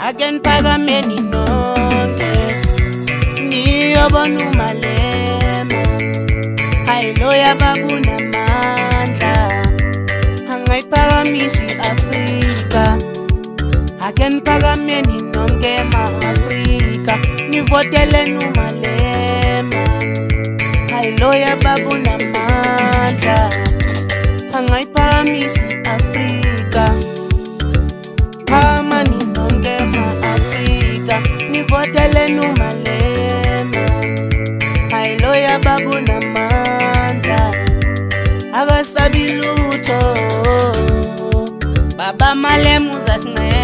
ake niphakameni nonke niyobona uMalema, hayi loya bakunamandla angayiphakamisa i-Afrika. Ake niphakameni nonke ma-Afrika nivoteleni uMalema, hayi loya bakunamandla angayiphakamisa i-Afrika. Phamani nonke ma-Afrika nivoteleni uMalema, hayi loya bakunamandla akasabi lutho. Baba Malema uzasinceda.